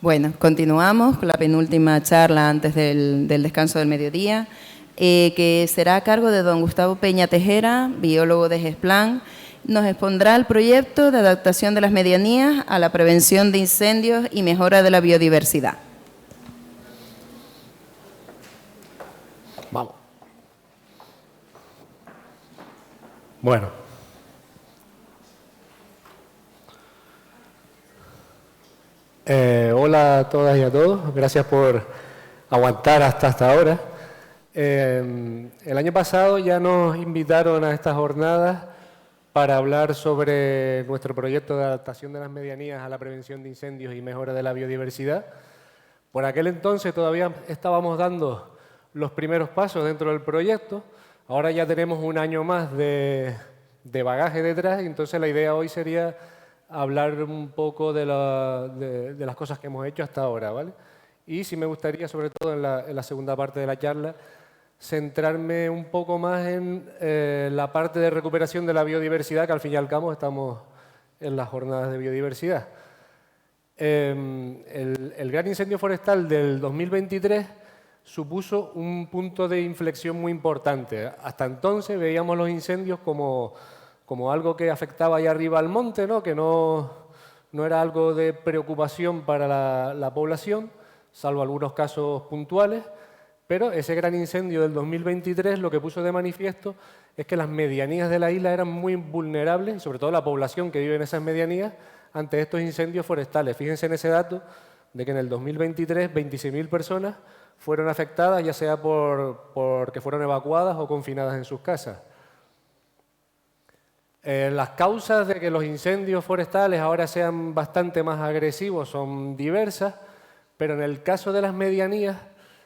Bueno, continuamos con la penúltima charla antes del descanso del mediodía, que será a cargo de don Gustavo Peña Tejera, biólogo de GESPLAN. Nos expondrá el proyecto de adaptación de las medianías a la prevención de incendios y mejora de la biodiversidad. Vamos. Bueno. Hola a todas y a todos. Gracias por aguantar hasta ahora. El año pasado ya nos invitaron a estas jornadas para hablar sobre nuestro proyecto de adaptación de las medianías a la prevención de incendios y mejora de la biodiversidad. Por aquel entonces todavía estábamos dando los primeros pasos dentro del proyecto. Ahora ya tenemos un año más de bagaje detrás, y entonces la idea hoy sería hablar un poco de las cosas que hemos hecho hasta ahora, ¿vale? Y sí me gustaría, sobre todo en la segunda parte de la charla, centrarme un poco más en la parte de recuperación de la biodiversidad, que al fin y al cabo estamos en las jornadas de biodiversidad. El gran incendio forestal del 2023 supuso un punto de inflexión muy importante. Hasta entonces veíamos los incendios como algo que afectaba ahí arriba al monte, ¿no? Que no era algo de preocupación para la población, salvo algunos casos puntuales, pero ese gran incendio del 2023 lo que puso de manifiesto es que las medianías de la isla eran muy vulnerables, y sobre todo la población que vive en esas medianías, ante estos incendios forestales. Fíjense en ese dato de que en el 2023 26.000 personas fueron afectadas, ya sea porque fueron evacuadas o confinadas en sus casas. Las causas de que los incendios forestales ahora sean bastante más agresivos son diversas, pero en el caso de las medianías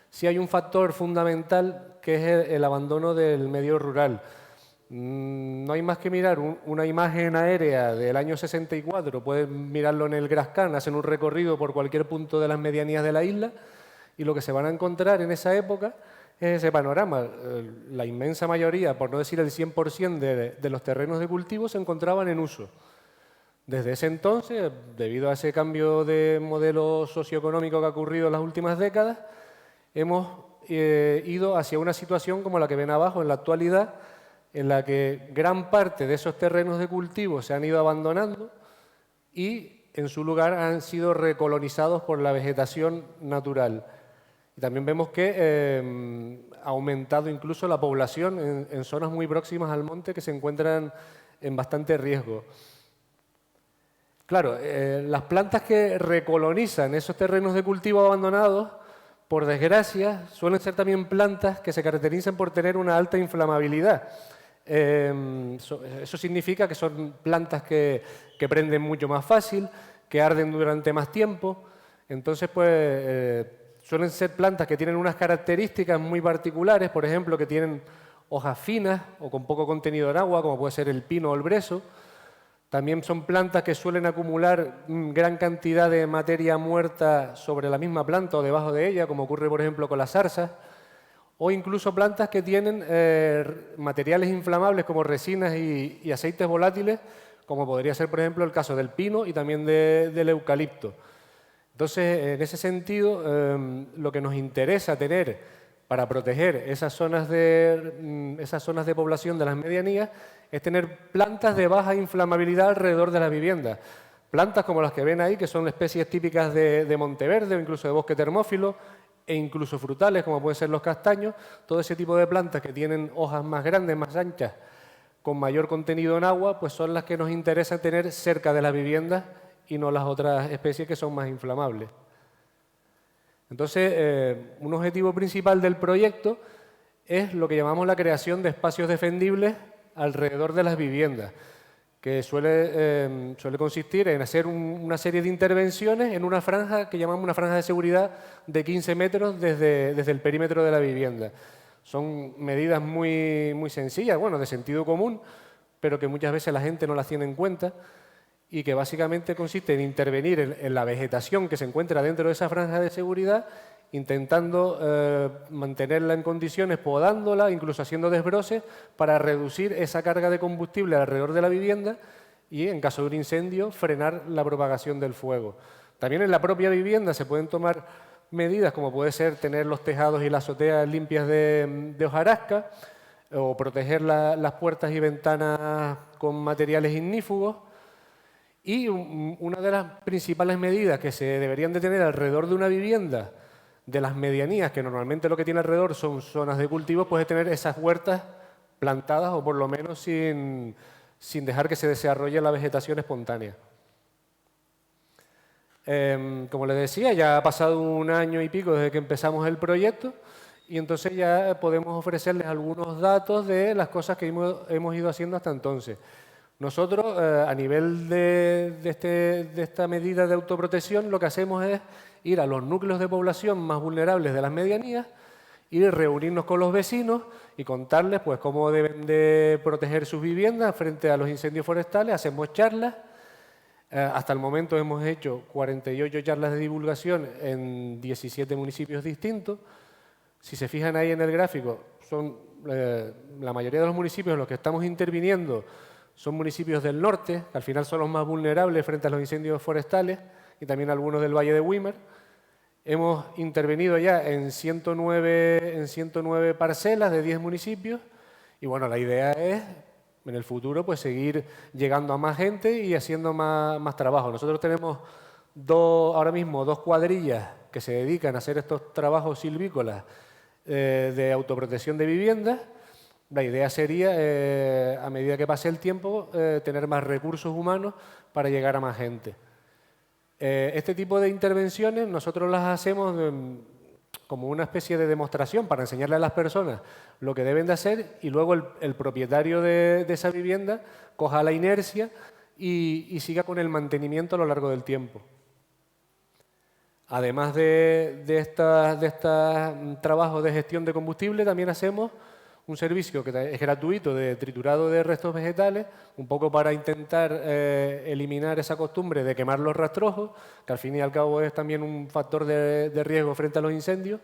sí hay un factor fundamental, que es el abandono del medio rural. No hay más que mirar una imagen aérea del año 64, pueden mirarlo en el Grascan, hacen un recorrido por cualquier punto de las medianías de la isla, y lo que se van a encontrar en esa época es ese panorama. La inmensa mayoría, por no decir el 100% de los terrenos de cultivo se encontraban en uso. Desde ese entonces, debido a ese cambio de modelo socioeconómico que ha ocurrido en las últimas décadas, hemos ido hacia una situación como la que ven abajo en la actualidad, en la que gran parte de esos terrenos de cultivo se han ido abandonando y en su lugar han sido recolonizados por la vegetación natural. Y también vemos que ha aumentado incluso la población en zonas muy próximas al monte, que se encuentran en bastante riesgo. Claro, las plantas que recolonizan esos terrenos de cultivo abandonados, por desgracia, suelen ser también plantas que se caracterizan por tener una alta inflamabilidad. Eso significa que son plantas que prenden mucho más fácil, que arden durante más tiempo. Entonces, pues, suelen ser plantas que tienen unas características muy particulares, por ejemplo, que tienen hojas finas o con poco contenido en agua, como puede ser el pino o el brezo. También son plantas que suelen acumular gran cantidad de materia muerta sobre la misma planta o debajo de ella, como ocurre, por ejemplo, con las zarzas. O incluso plantas que tienen materiales inflamables como resinas y aceites volátiles, como podría ser, por ejemplo, el caso del pino y también del eucalipto. Entonces, en ese sentido, lo que nos interesa tener para proteger esas zonas de población de las medianías es tener plantas de baja inflamabilidad alrededor de las viviendas. Plantas como las que ven ahí, que son especies típicas de Monteverde o incluso de bosque termófilo, e incluso frutales, como pueden ser los castaños. Todo ese tipo de plantas que tienen hojas más grandes, más anchas, con mayor contenido en agua, pues son las que nos interesa tener cerca de las viviendas y no las otras especies que son más inflamables. Entonces, un objetivo principal del proyecto es lo que llamamos la creación de espacios defendibles alrededor de las viviendas, que suele consistir en hacer una serie de intervenciones en una franja que llamamos una franja de seguridad de 15 metros desde el perímetro de la vivienda. Son medidas muy sencillas, bueno, de sentido común, pero que muchas veces la gente no las tiene en cuenta, y que básicamente consiste en intervenir en la vegetación que se encuentra dentro de esa franja de seguridad, intentando mantenerla en condiciones, podándola, incluso haciendo desbroses para reducir esa carga de combustible alrededor de la vivienda y, en caso de un incendio, frenar la propagación del fuego. También en la propia vivienda se pueden tomar medidas como puede ser tener los tejados y las azoteas limpias de hojarasca o proteger las puertas y ventanas con materiales ignífugos. Y una de las principales medidas que se deberían de tener alrededor de una vivienda, de las medianías, que normalmente lo que tiene alrededor son zonas de cultivo, pues es tener esas huertas plantadas o por lo menos sin dejar que se desarrolle la vegetación espontánea. Como les decía, ya ha pasado 1 año y pico desde que empezamos el proyecto y entonces ya podemos ofrecerles algunos datos de las cosas que hemos ido haciendo hasta entonces. Nosotros, a nivel de esta medida de autoprotección, lo que hacemos es ir a los núcleos de población más vulnerables de las medianías y reunirnos con los vecinos y contarles pues, cómo deben de proteger sus viviendas frente a los incendios forestales. Hacemos charlas. Hasta el momento hemos hecho 48 charlas de divulgación en 17 municipios distintos. Si se fijan ahí en el gráfico, son la mayoría de los municipios en los que estamos interviniendo son municipios del norte, que al final son los más vulnerables frente a los incendios forestales, y también algunos del Valle de Wimmer. Hemos intervenido ya en 109 parcelas de 10 municipios, y bueno, la idea es en el futuro pues seguir llegando a más gente y haciendo más trabajo. Nosotros tenemos ahora mismo 2 cuadrillas que se dedican a hacer estos trabajos silvícolas de autoprotección de viviendas. La idea sería, a medida que pase el tiempo, tener más recursos humanos para llegar a más gente. Este tipo de intervenciones nosotros las hacemos como una especie de demostración para enseñarle a las personas lo que deben de hacer y luego el propietario de esa vivienda coja la inercia y siga con el mantenimiento a lo largo del tiempo. Además de estos trabajos de gestión de combustible, también hacemos un servicio que es gratuito de triturado de restos vegetales, un poco para intentar eliminar esa costumbre de quemar los rastrojos, que al fin y al cabo es también un factor de riesgo frente a los incendios,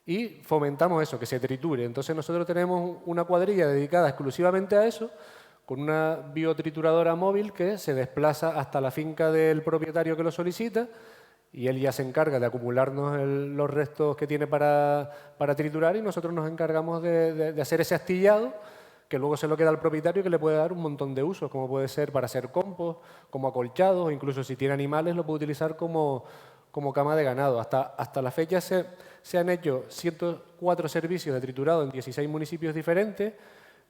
y fomentamos eso, que se triture. Entonces nosotros tenemos una cuadrilla dedicada exclusivamente a eso, con una biotrituradora móvil que se desplaza hasta la finca del propietario que lo solicita, y él ya se encarga de acumularnos los restos que tiene para triturar y nosotros nos encargamos de hacer ese astillado que luego se lo queda al propietario que le puede dar un montón de usos, como puede ser para hacer compost, como acolchados, o incluso si tiene animales lo puede utilizar como cama de ganado. Hasta la fecha se han hecho 104 servicios de triturado en 16 municipios diferentes.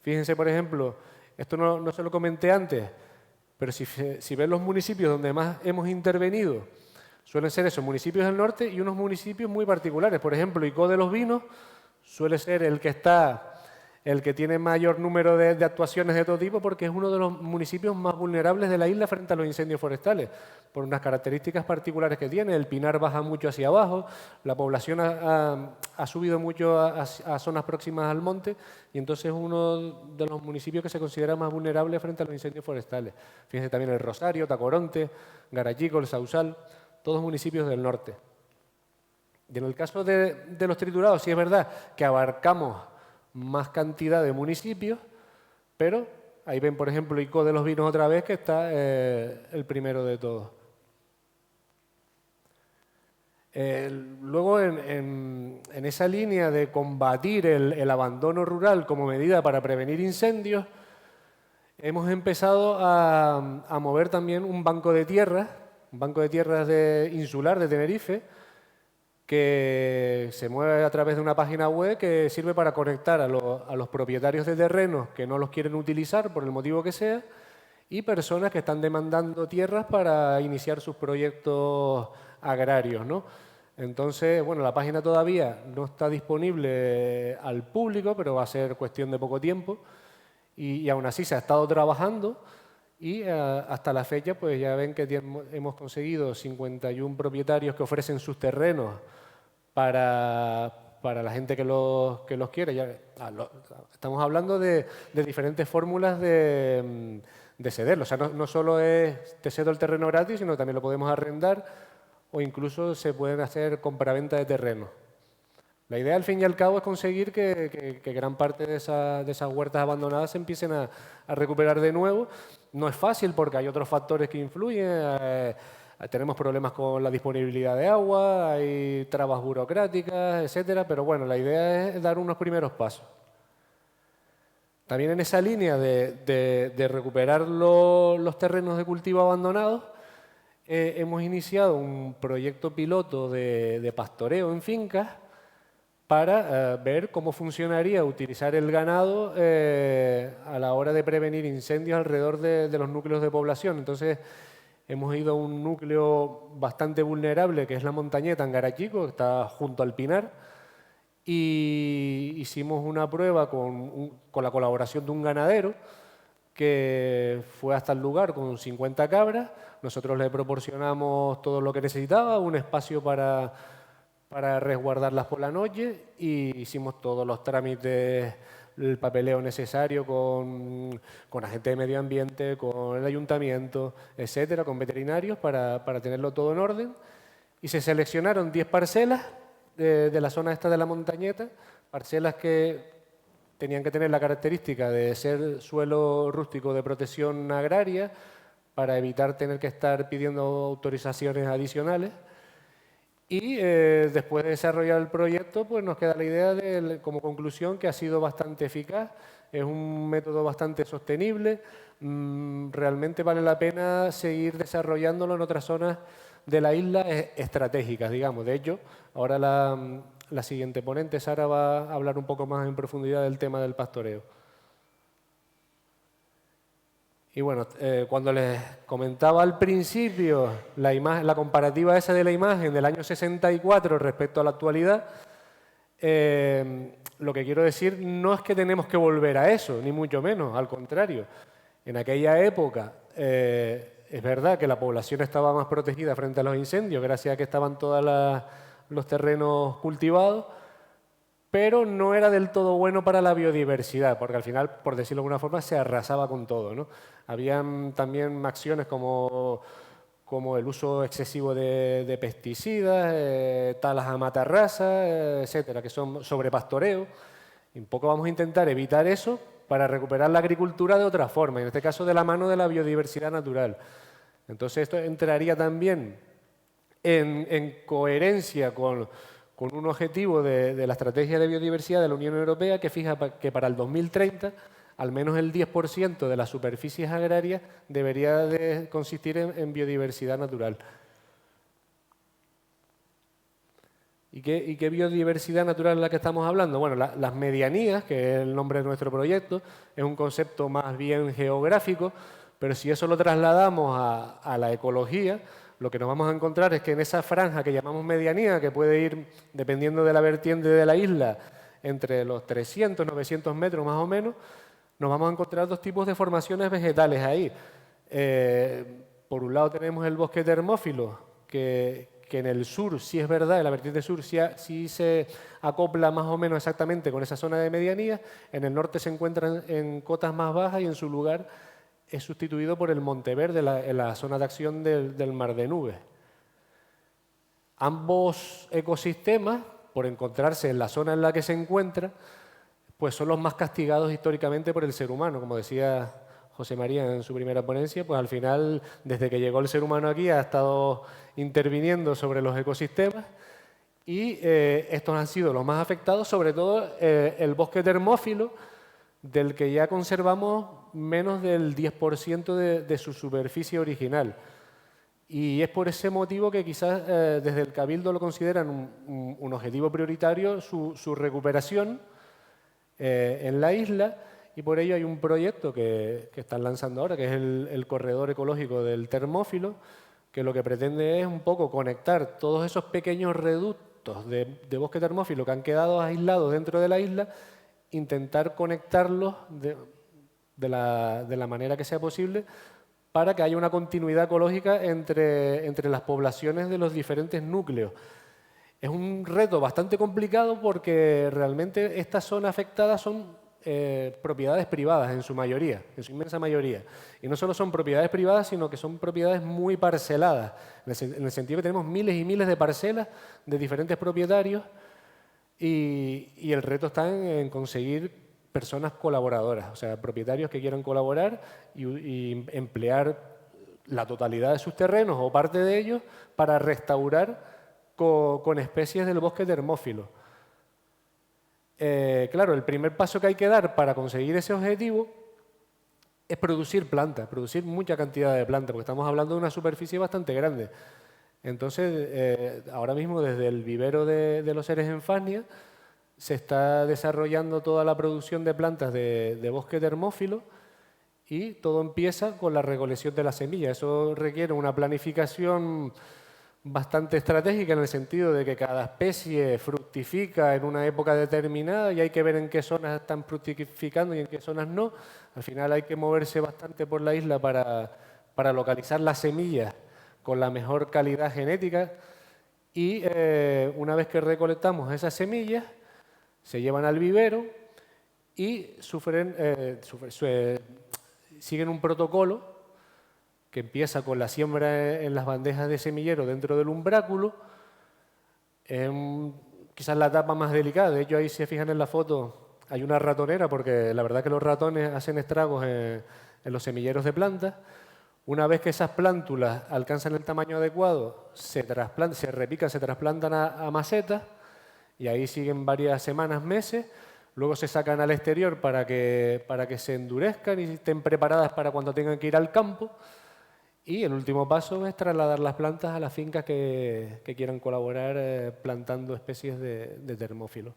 Fíjense, por ejemplo, esto no se lo comenté antes, pero si ven los municipios donde más hemos intervenido, suelen ser esos municipios del norte y unos municipios muy particulares. Por ejemplo, Icó de los Vinos suele ser el que tiene mayor número de actuaciones de todo tipo porque es uno de los municipios más vulnerables de la isla frente a los incendios forestales, por unas características particulares que tiene. El pinar baja mucho hacia abajo, la población ha subido mucho a zonas próximas al monte y entonces es uno de los municipios que se considera más vulnerable frente a los incendios forestales. Fíjense también el Rosario, Tacoronte, Garachico, el Sausal, todos municipios del norte. Y en el caso de los triturados, sí es verdad que abarcamos más cantidad de municipios, pero ahí ven, por ejemplo, Icó de los Vinos otra vez, que está el primero de todos. Luego, en esa línea de combatir el abandono rural como medida para prevenir incendios, hemos empezado a mover también un banco de tierras insular de Tenerife, que se mueve a través de una página web que sirve para conectar a los propietarios de terrenos que no los quieren utilizar por el motivo que sea y personas que están demandando tierras para iniciar sus proyectos agrarios, ¿no? Entonces, bueno, la página todavía no está disponible al público, pero va a ser cuestión de poco tiempo y aún así se ha estado trabajando. Y hasta la fecha, pues ya ven que hemos conseguido 51 propietarios que ofrecen sus terrenos para la gente que los quiere. Estamos hablando de diferentes fórmulas de cederlo. O sea, no solo es te cedo el terreno gratis, sino también lo podemos arrendar o incluso se pueden hacer compraventa de terreno. La idea, al fin y al cabo, es conseguir que gran parte de esas huertas abandonadas se empiecen a recuperar de nuevo. No es fácil porque hay otros factores que influyen. tenemos problemas con la disponibilidad de agua, hay trabas burocráticas, etcétera, pero bueno, la idea es dar unos primeros pasos. También en esa línea de recuperar los terrenos de cultivo abandonados, hemos iniciado un proyecto piloto de pastoreo en fincas para ver cómo funcionaría utilizar el ganado a la hora de prevenir incendios alrededor de los núcleos de población. Entonces, hemos ido a un núcleo bastante vulnerable, que es la Montañeta, en Garachico, que está junto al Pinar, y hicimos una prueba con la colaboración de un ganadero que fue hasta el lugar con 50 cabras. Nosotros le proporcionamos todo lo que necesitaba, un espacio para resguardarlas por la noche, y hicimos todos los trámites, el papeleo necesario con agentes de medio ambiente, con el ayuntamiento, etcétera, con veterinarios para tenerlo todo en orden. Y se seleccionaron 10 parcelas de la zona esta de la Montañeta, parcelas que tenían que tener la característica de ser suelo rústico de protección agraria para evitar tener que estar pidiendo autorizaciones adicionales. Y después de desarrollar el proyecto, pues nos queda la idea como conclusión que ha sido bastante eficaz, es un método bastante sostenible, realmente vale la pena seguir desarrollándolo en otras zonas de la isla estratégicas, digamos. De hecho, ahora la siguiente ponente, Sara, va a hablar un poco más en profundidad del tema del pastoreo. Y bueno, cuando les comentaba al principio la comparativa esa de la imagen del año 64 respecto a la actualidad, lo que quiero decir no es que tenemos que volver a eso, ni mucho menos, al contrario. En aquella época es verdad que la población estaba más protegida frente a los incendios, gracias a que estaban todos los terrenos cultivados, pero no era del todo bueno para la biodiversidad, porque al final, por decirlo de alguna forma, se arrasaba con todo, ¿no? Habían también acciones como el uso excesivo de pesticidas, talas a matarrasa, etcétera, que son sobrepastoreo. Y un poco vamos a intentar evitar eso para recuperar la agricultura de otra forma, en este caso de la mano de la biodiversidad natural. Entonces esto entraría también en coherencia con un objetivo de la Estrategia de Biodiversidad de la Unión Europea que fija que para el 2030 al menos el 10% de las superficies agrarias debería de consistir en biodiversidad natural. ¿Y qué biodiversidad natural es la que estamos hablando? Bueno, las medianías, que es el nombre de nuestro proyecto, es un concepto más bien geográfico, pero si eso lo trasladamos a la ecología, lo que nos vamos a encontrar es que en esa franja que llamamos medianía, que puede ir, dependiendo de la vertiente de la isla, entre los 300, 900 metros más o menos, nos vamos a encontrar dos tipos de formaciones vegetales ahí. Por un lado tenemos el bosque termófilo, que en el sur, sí es verdad, en la vertiente sur sí se acopla más o menos exactamente con esa zona de medianía, en el norte se encuentran en cotas más bajas y en su lugar es sustituido por el Monteverde en la zona de acción del Mar de Nubes. Ambos ecosistemas, por encontrarse en la zona en la que se encuentra, pues son los más castigados históricamente por el ser humano. Como decía José María en su primera ponencia, pues al final, desde que llegó el ser humano aquí, ha estado interviniendo sobre los ecosistemas y estos han sido los más afectados, sobre todo el bosque termófilo, del que ya conservamos menos del 10% de su superficie original. Y es por ese motivo que quizás desde el Cabildo lo consideran un objetivo prioritario su recuperación en la isla, y por ello hay un proyecto que están lanzando ahora, que es el corredor ecológico del termófilo, que lo que pretende es un poco conectar todos esos pequeños reductos de bosque termófilo que han quedado aislados dentro de la isla, intentar conectarlos de la manera que sea posible para que haya una continuidad ecológica entre las poblaciones de los diferentes núcleos. Es un reto bastante complicado porque realmente estas zonas afectadas son propiedades privadas en su mayoría, en su inmensa mayoría. Y no solo son propiedades privadas, sino que son propiedades muy parceladas, en el sentido que tenemos miles y miles de parcelas de diferentes propietarios y el reto está en conseguir personas colaboradoras, o sea, propietarios que quieran colaborar y emplear la totalidad de sus terrenos o parte de ellos para restaurar con especies del bosque termófilo. Claro, el primer paso que hay que dar para conseguir ese objetivo es producir plantas, producir mucha cantidad de plantas, porque estamos hablando de una superficie bastante grande. Entonces, ahora mismo desde el vivero de los Seres en Fania se está desarrollando toda la producción de plantas de bosque termófilo y todo empieza con la recolección de las semillas. Eso requiere una planificación bastante estratégica en el sentido de que cada especie fructifica en una época determinada y hay que ver en qué zonas están fructificando y en qué zonas no. Al final hay que moverse bastante por la isla para localizar las semillas con la mejor calidad genética y una vez que recolectamos esas semillas se llevan al vivero y siguen un protocolo que empieza con la siembra en las bandejas de semillero dentro del umbráculo, quizás la etapa más delicada. De hecho, ahí si se fijan en la foto hay una ratonera, porque la verdad que los ratones hacen estragos en los semilleros de plantas. Una vez que esas plántulas alcanzan el tamaño adecuado, se repican, se trasplantan a macetas, y ahí siguen varias semanas, meses. Luego se sacan al exterior para que se endurezcan y estén preparadas para cuando tengan que ir al campo. Y el último paso es trasladar las plantas a las fincas que quieran colaborar plantando especies de termófilo.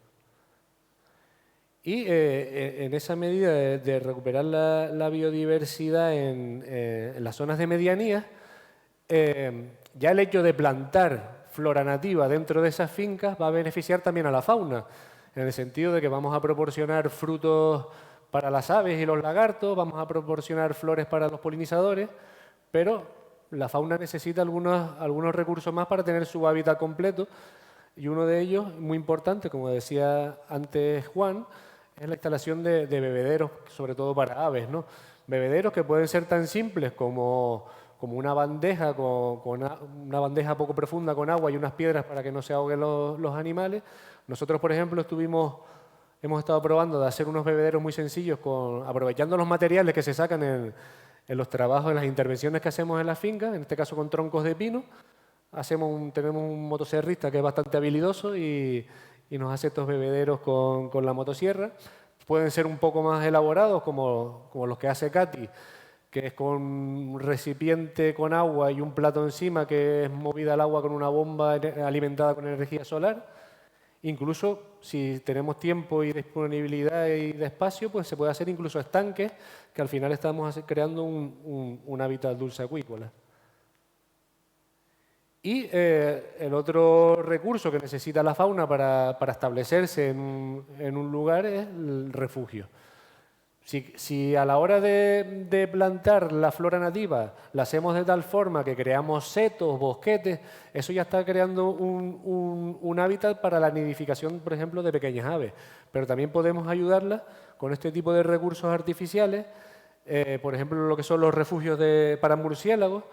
Y en esa medida de recuperar la biodiversidad en las zonas de medianía, ya el hecho de plantar flora nativa dentro de esas fincas va a beneficiar también a la fauna, en el sentido de que vamos a proporcionar frutos para las aves y los lagartos, vamos a proporcionar flores para los polinizadores, pero la fauna necesita algunos recursos más para tener su hábitat completo, y uno de ellos, muy importante, como decía antes Juan, es la instalación de bebederos, sobre todo para aves, ¿no? Bebederos que pueden ser tan simples como una bandeja, una bandeja poco profunda con agua y unas piedras para que no se ahoguen los animales. Nosotros, por ejemplo, hemos estado probando de hacer unos bebederos muy sencillos, aprovechando los materiales que se sacan en los trabajos, en las intervenciones que hacemos en las fincas, en este caso con troncos de pino. Tenemos un motosierrista que es bastante habilidoso y nos hace estos bebederos con la motosierra. Pueden ser un poco más elaborados, como los que hace Katy, que es con un recipiente con agua y un plato encima que es movida al agua con una bomba alimentada con energía solar. Incluso si tenemos tiempo y disponibilidad y de espacio, pues se puede hacer incluso estanques, que al final estamos creando un hábitat dulce acuícola. Y el otro recurso que necesita la fauna para establecerse en un lugar es el refugio. Si a la hora de plantar la flora nativa la hacemos de tal forma que creamos setos, bosquetes, eso ya está creando un hábitat para la nidificación, por ejemplo, de pequeñas aves. Pero también podemos ayudarlas con este tipo de recursos artificiales, por ejemplo, lo que son los refugios para murciélagos,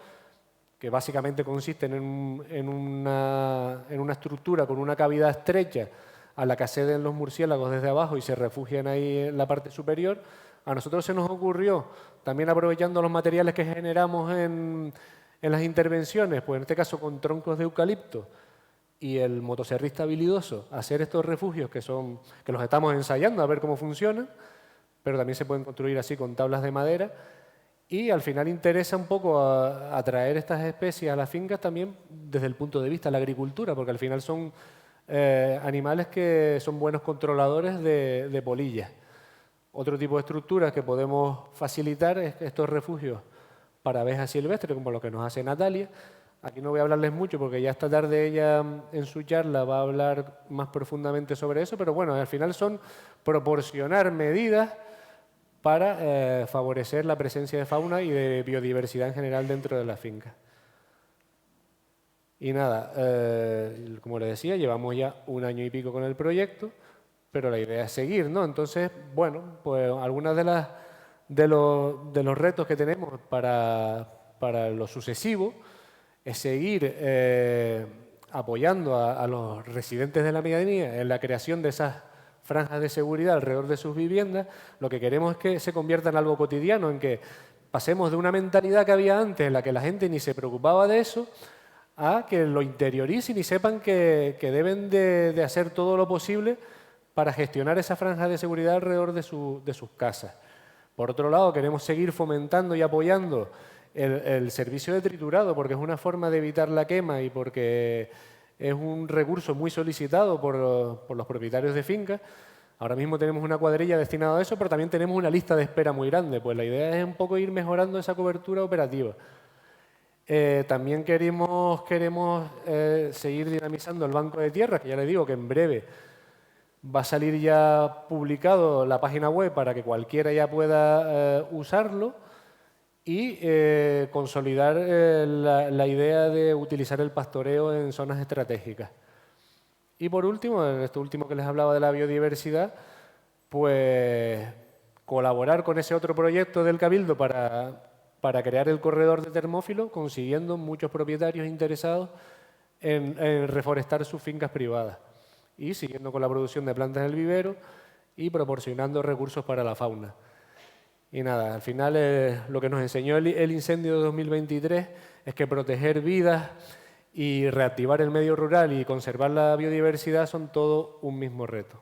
que básicamente consisten en una estructura con una cavidad estrecha a la que acceden los murciélagos desde abajo y se refugian ahí en la parte superior. A nosotros se nos ocurrió, también aprovechando los materiales que generamos en las intervenciones, pues en este caso con troncos de eucalipto y el motosierrista habilidoso, hacer estos refugios que los estamos ensayando a ver cómo funcionan, pero también se pueden construir así con tablas de madera. Y al final interesa un poco atraer estas especies a las fincas también desde el punto de vista de la agricultura, porque al final son animales que son buenos controladores de polillas. Otro tipo de estructuras que podemos facilitar es estos refugios para abejas silvestres, como lo que nos hace Natalia. Aquí no voy a hablarles mucho porque ya esta tarde ella en su charla va a hablar más profundamente sobre eso, pero bueno, al final son proporcionar medidas para favorecer la presencia de fauna y de biodiversidad en general dentro de la finca. Y nada, como les decía, llevamos ya 1 año y pico con el proyecto, pero la idea es seguir, ¿no? Entonces, bueno, pues algunas de los retos que tenemos para lo sucesivo es seguir apoyando a los residentes de la medianía en la creación de esas franjas de seguridad alrededor de sus viviendas. Lo que queremos es que se convierta en algo cotidiano, en que pasemos de una mentalidad que había antes en la que la gente ni se preocupaba de eso, a que lo interioricen y sepan que deben de hacer todo lo posible para gestionar esa franja de seguridad alrededor de sus casas. Por otro lado, queremos seguir fomentando y apoyando el servicio de triturado, porque es una forma de evitar la quema y porque es un recurso muy solicitado por los propietarios de fincas. Ahora mismo tenemos una cuadrilla destinada a eso, pero también tenemos una lista de espera muy grande. Pues la idea es un poco ir mejorando esa cobertura operativa. También queremos seguir dinamizando el banco de tierras, que ya les digo que en breve va a salir ya publicado la página web para que cualquiera ya pueda usarlo y consolidar la idea de utilizar el pastoreo en zonas estratégicas. Y por último, en esto último que les hablaba de la biodiversidad, pues colaborar con ese otro proyecto del Cabildo para crear el corredor de termófilo, consiguiendo muchos propietarios interesados en reforestar sus fincas privadas y siguiendo con la producción de plantas en el vivero y proporcionando recursos para la fauna. Y nada, al final lo que nos enseñó el incendio de 2023 es que proteger vidas y reactivar el medio rural y conservar la biodiversidad son todo un mismo reto.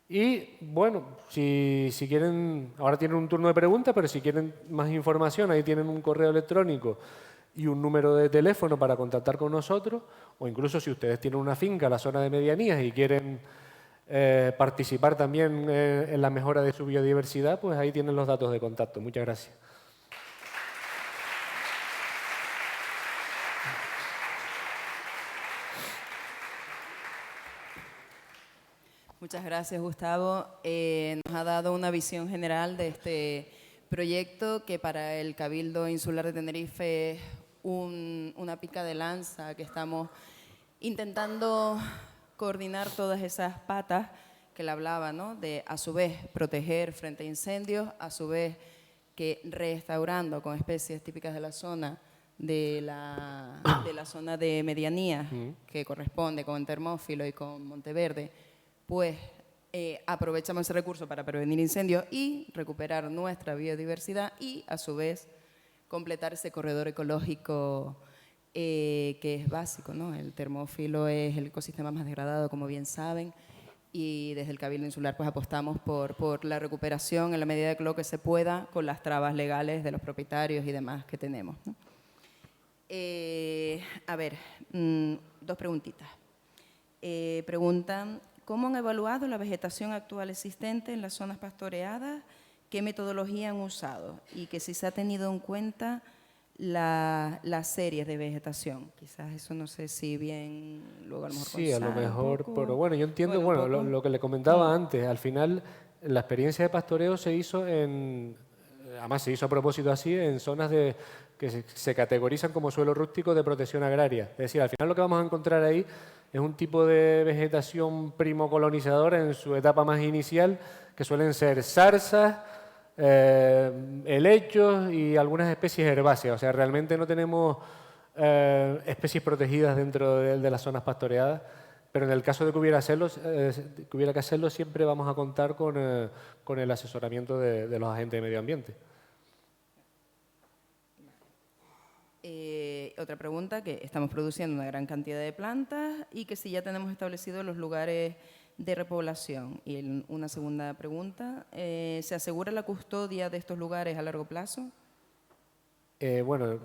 Y bueno, si quieren, ahora tienen un turno de preguntas, pero si quieren más información, ahí tienen un correo electrónico y un número de teléfono para contactar con nosotros, o incluso si ustedes tienen una finca en la zona de medianías y quieren participar también en la mejora de su biodiversidad, pues ahí tienen los datos de contacto. Muchas gracias. Muchas gracias, Gustavo. Nos ha dado una visión general de este proyecto que para el Cabildo Insular de Tenerife es una pica de lanza que estamos intentando coordinar todas esas patas que le hablaba, ¿no? De, a su vez, proteger frente a incendios, a su vez que restaurando con especies típicas de la zona, de la zona de medianía, que corresponde con Termófilo y con Monteverde, pues aprovechamos ese recurso para prevenir incendios y recuperar nuestra biodiversidad y, a su vez, completar ese corredor ecológico que es básico, ¿no? El termófilo es el ecosistema más degradado, como bien saben, y desde el Cabildo Insular pues apostamos por la recuperación en la medida de lo que se pueda con las trabas legales de los propietarios y demás que tenemos, ¿no? A ver, dos preguntitas. Preguntan, ¿cómo han evaluado la vegetación actual existente en las zonas pastoreadas? ¿Qué metodología han usado? Y que si se ha tenido en cuenta las series de vegetación. Quizás eso no sé si bien luego a lo mejor sí, a lo mejor, poco, pero bueno, yo entiendo, bueno, lo que le comentaba antes, al final la experiencia de pastoreo se hizo además se hizo a propósito así, en zonas que se categorizan como suelo rústico de protección agraria. Es decir, al final lo que vamos a encontrar ahí es un tipo de vegetación primocolonizadora en su etapa más inicial, que suelen ser zarzas, helechos y algunas especies herbáceas. O sea, realmente no tenemos especies protegidas dentro de las zonas pastoreadas, pero en el caso de que hubiera que hacerlo, siempre vamos a contar con el asesoramiento de los agentes de medio ambiente. Otra pregunta, que estamos produciendo una gran cantidad de plantas y que si ya tenemos establecidos los lugares de repoblación. Y una segunda pregunta, ¿se asegura la custodia de estos lugares a largo plazo? Bueno,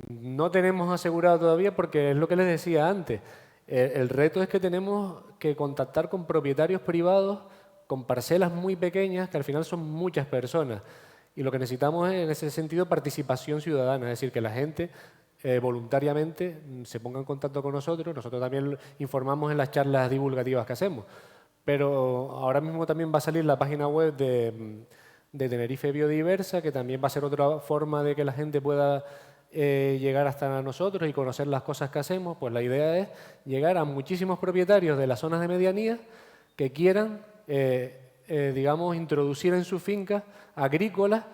no tenemos asegurado todavía porque es lo que les decía antes. El reto es que tenemos que contactar con propietarios privados con parcelas muy pequeñas, que al final son muchas personas. Y lo que necesitamos es, en ese sentido, participación ciudadana, es decir, que la gente voluntariamente se ponga en contacto con nosotros. Nosotros también informamos en las charlas divulgativas que hacemos. Pero ahora mismo también va a salir la página web de Tenerife Biodiversa, que también va a ser otra forma de que la gente pueda llegar hasta nosotros y conocer las cosas que hacemos. Pues la idea es llegar a muchísimos propietarios de las zonas de medianía que quieran, digamos, introducir en sus fincas agrícolas,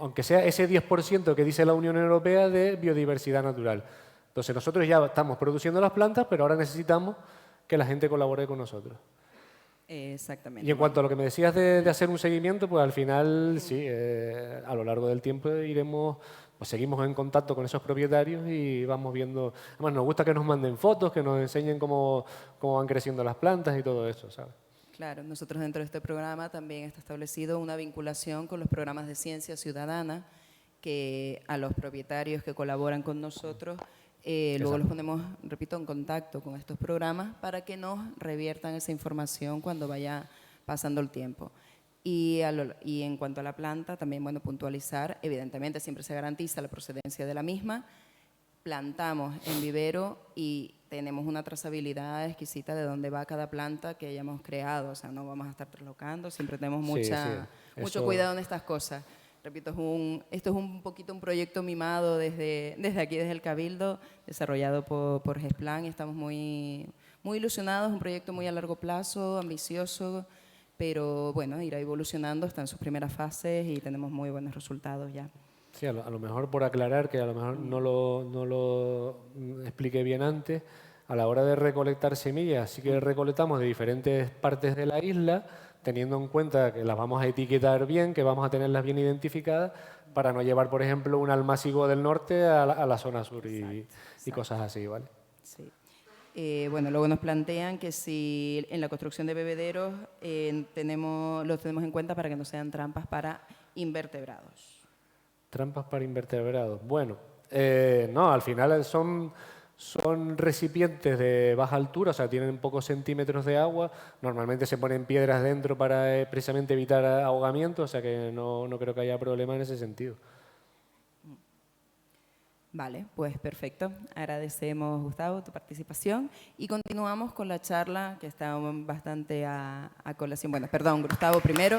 aunque sea ese 10% que dice la Unión Europea de biodiversidad natural. Entonces nosotros ya estamos produciendo las plantas, pero ahora necesitamos que la gente colabore con nosotros. Exactamente. Y en cuanto a lo que me decías de hacer un seguimiento, pues al final sí, a lo largo del tiempo iremos, pues seguimos en contacto con esos propietarios y vamos viendo. Además, nos gusta que nos manden fotos, que nos enseñen cómo van creciendo las plantas y todo eso, ¿sabes? Claro, nosotros dentro de este programa también está establecido una vinculación con los programas de ciencia ciudadana, que a los propietarios que colaboran con nosotros, luego los ponemos, repito, en contacto con estos programas para que nos reviertan esa información cuando vaya pasando el tiempo. Y en cuanto a la planta, también, bueno, puntualizar, evidentemente siempre se garantiza la procedencia de la misma. Plantamos en vivero y tenemos una trazabilidad exquisita de dónde va cada planta que hayamos creado. O sea, no vamos a estar traslocando, siempre tenemos mucho cuidado en estas cosas. Repito, esto es un poquito un proyecto mimado desde aquí, desde el Cabildo, desarrollado por GESPLAN, y estamos muy ilusionados, un proyecto muy a largo plazo, ambicioso, pero bueno, irá evolucionando, está en sus primeras fases y tenemos muy buenos resultados ya. Sí, a lo mejor por aclarar, que a lo mejor no lo expliqué bien antes, a la hora de recolectar semillas, sí que recolectamos de diferentes partes de la isla, teniendo en cuenta que las vamos a etiquetar bien, que vamos a tenerlas bien identificadas, para no llevar, por ejemplo, un almácigo del norte a la zona sur y cosas así, ¿vale? Sí. Bueno, luego nos plantean que si en la construcción de bebederos los tenemos en cuenta para que no sean trampas para invertebrados. Trampas para invertebrados. Bueno, no, al final son recipientes de baja altura, o sea, tienen pocos centímetros de agua. Normalmente se ponen piedras dentro para precisamente evitar ahogamiento, o sea que no creo que haya problema en ese sentido. Vale, pues perfecto. Agradecemos, Gustavo, tu participación y continuamos con la charla que está bastante a colación. Bueno, perdón, Gustavo primero.